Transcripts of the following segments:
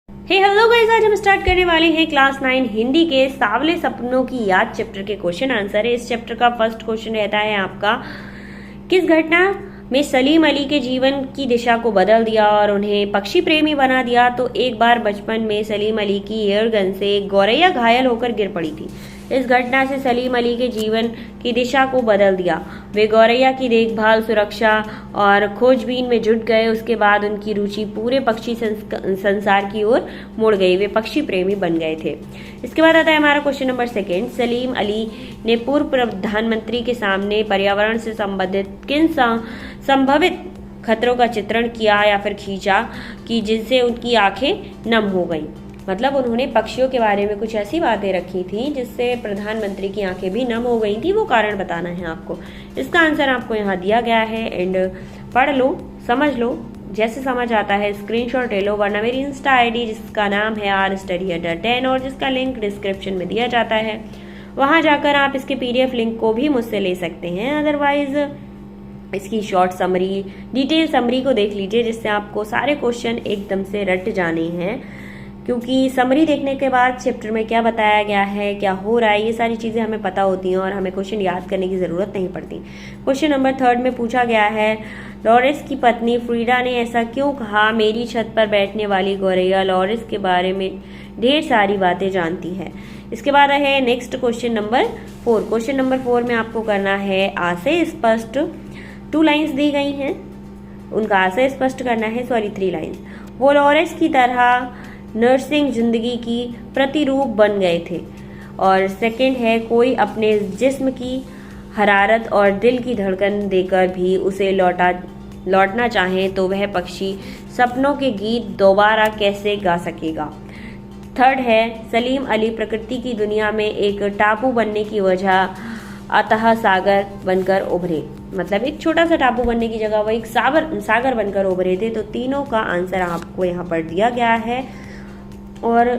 Hello guys, आज हम start करने वाले हैं क्लास 9 हिंदी के सावले सपनों की याद चैप्टर के क्वेश्चन आंसर है। इस चैप्टर का फर्स्ट क्वेश्चन रहता है आपका, किस घटना में सलीम अली के जीवन की दिशा को बदल दिया और उन्हें पक्षी प्रेमी बना दिया। तो एक बार बचपन में सलीम अली की एयरगन से एक गौरैया घायल होकर गिर पड़ी थी। इस घटना से सलीम अली के जीवन की दिशा को बदल दिया। वे गौरैया की देखभाल, सुरक्षा और खोजबीन में जुट गए। उसके बाद उनकी रुचि पूरे पक्षी संसार की ओर मुड़ गई। वे पक्षी प्रेमी बन गए थे। इसके बाद आता है हमारा question number second, Salim Ali ने पूर्व प्रधानमंत्री के सामने पर्यावरण से संबंधित किन संभावित खतरों का चित्रण किया या फिर खींचा कि जिनसे उनकी आंखें नम हो गईं। मतलब उन्होंने पक्षियों के बारे में कुछ ऐसी बातें रखी थी जिससे प्रधानमंत्री की आंखें भी नम हो गई थी। वो कारण बताना है आपको। इसका आंसर आपको यहाँ दिया गया है एंड पढ़ लो, समझ लो, जैसे समझ आता है स्क्रीनशॉट ले लो, वरना मेरी इंस्टा आईडी जिसका नाम है rstudy_10 और जिसका लिंक डिस्क्रिप्शन में दिया जाता है, वहां जाकर आप इसके PDF लिंक को भी मुझसे ले सकते हैं। अदरवाइज इसकी शॉर्ट समरी, डिटेल समरी को देख लीजिए, जिससे आपको सारे क्वेश्चन एकदम से रट जाने हैं। क्योंकि समरी देखने के बाद चैप्टर में क्या बताया गया है, क्या हो रहा है, ये सारी चीज़ें हमें पता होती हैं और हमें क्वेश्चन याद करने की ज़रूरत नहीं पड़ती। क्वेश्चन नंबर 3 में पूछा गया है, लॉरेंस की पत्नी फ्रीडा ने ऐसा क्यों कहा। मेरी छत पर बैठने वाली गौरैया लॉरेंस के बारे में ढेर सारी बातें जानती है। इसके बाद है next question number 4। Question number 4 में आपको करना है आशय स्पष्ट। 2 लाइन्स दी गई हैं, उनका आशय स्पष्ट करना है। 3 लाइन्स। वो लॉरेंस की तरह नर्सिंग जिंदगी की प्रतिरूप बन गए थे। और सेकंड है, कोई अपने जिस्म की हरारत और दिल की धड़कन देकर भी उसे लौटना चाहे तो वह पक्षी सपनों के गीत दोबारा कैसे गा सकेगा। थर्ड है, सलीम अली प्रकृति की दुनिया में एक टापू बनने की वजह अतः सागर बनकर उभरे। मतलब एक छोटा सा टापू बनने की जगह वो एक सागर बनकर उभरे थे। तो तीनों का आंसर आपको यहाँ पर दिया गया है और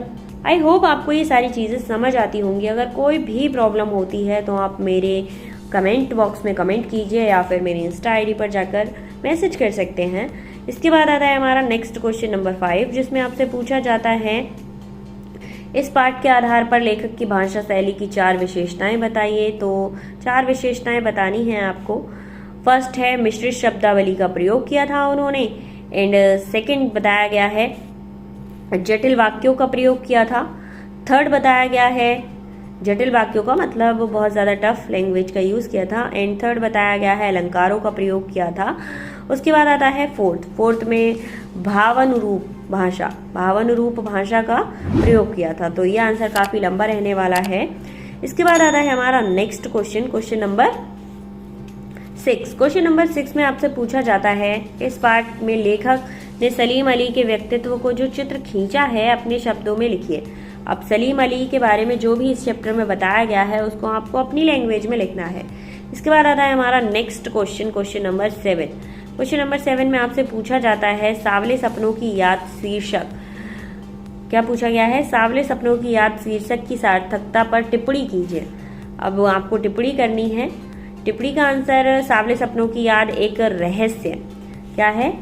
आई होप आपको ये सारी चीज़ें समझ आती होंगी। अगर कोई भी प्रॉब्लम होती है तो आप मेरे कमेंट बॉक्स में कमेंट कीजिए या फिर मेरी इंस्टा आईडी पर जाकर मैसेज कर सकते हैं। इसके बाद आता है हमारा नेक्स्ट क्वेश्चन नंबर 5, जिसमें आपसे पूछा जाता है, इस पाठ के आधार पर लेखक की भाषा शैली की 4 विशेषताएं बताइए। तो 4 विशेषताएं बतानी हैं आपको। फर्स्ट है, मिश्रित शब्दावली का प्रयोग किया था उन्होंने। एंड सेकंड बताया गया है, जटिल वाक्यों का प्रयोग किया था। थर्ड बताया गया है, जटिल वाक्यों का मतलब बहुत ज़्यादा टफ लैंग्वेज का यूज़ किया था। एंड थर्ड बताया गया है, अलंकारों का प्रयोग किया था। उसके बाद आता है फोर्थ में भावानुरूप भाषा का प्रयोग किया था। तो ये आंसर काफ़ी लंबा रहने वाला है। इसके बाद आता है हमारा next question number 6। Question number 6 में आपसे पूछा जाता है, इस पाठ में लेखक ने सलीम अली के व्यक्तित्व को जो चित्र खींचा है अपने शब्दों में लिखिए। अब सलीम अली के बारे में जो भी इस चैप्टर में बताया गया है उसको आपको अपनी लैंग्वेज में लिखना है। इसके बाद आता है हमारा next question number 7। Question number 7 में आपसे पूछा जाता है, सावले सपनों की याद शीर्षक। क्या पूछा गया है? सावले सपनों की याद शीर्षक की सार्थकता पर टिप्पणी कीजिए। अब आपको टिप्पणी करनी है। टिप्पणी का आंसर, सावले सपनों की याद एक रहस्य, क्या है?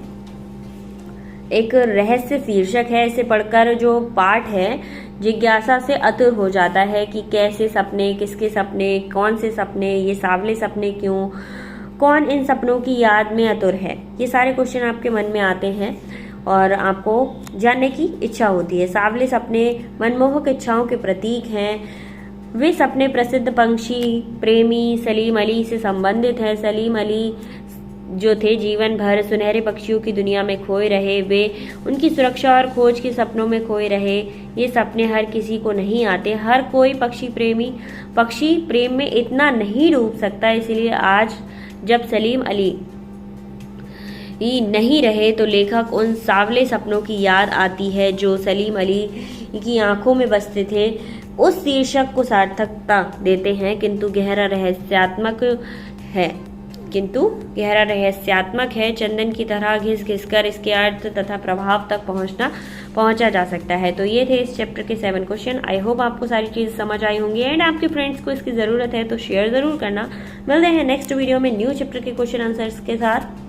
एक रहस्य शीर्षक है। इसे पढ़कर जो पाठ है जिज्ञासा से अतुर हो जाता है कि कैसे सपने, किसके सपने, कौन से सपने, ये सावले सपने क्यों, कौन इन सपनों की याद में अतुर है। ये सारे क्वेश्चन आपके मन में आते हैं और आपको जानने की इच्छा होती है। सावले सपने मनमोहक इच्छाओं के प्रतीक हैं। वे सपने प्रसिद्ध पक्षी प्रेमी सलीम अली से संबंधित हैं। सलीम अली जो थे जीवन भर सुनहरे पक्षियों की दुनिया में खोए रहे। वे उनकी सुरक्षा और खोज के सपनों में खोए रहे। ये सपने हर किसी को नहीं आते। हर कोई पक्षी प्रेम में इतना नहीं डूब सकता। इसलिए आज जब सलीम अली नहीं रहे तो लेखक उन सावले सपनों की याद आती है जो सलीम अली की आंखों में बसते थे। उस शीर्षक को सार्थकता देते हैं, किंतु गहरा रहस्यात्मक है। चंदन की तरह घिस घिस कर इसके अर्थ तथा प्रभाव तक पहुंचा जा सकता है। तो ये थे इस चैप्टर के 7 क्वेश्चन। आई होप आपको सारी चीज़ समझ आई होंगी एंड आपके फ्रेंड्स को इसकी ज़रूरत है तो शेयर ज़रूर करना। मिलते हैं नेक्स्ट वीडियो में न्यू चैप्टर के क्वेश्चन आंसर्स के साथ।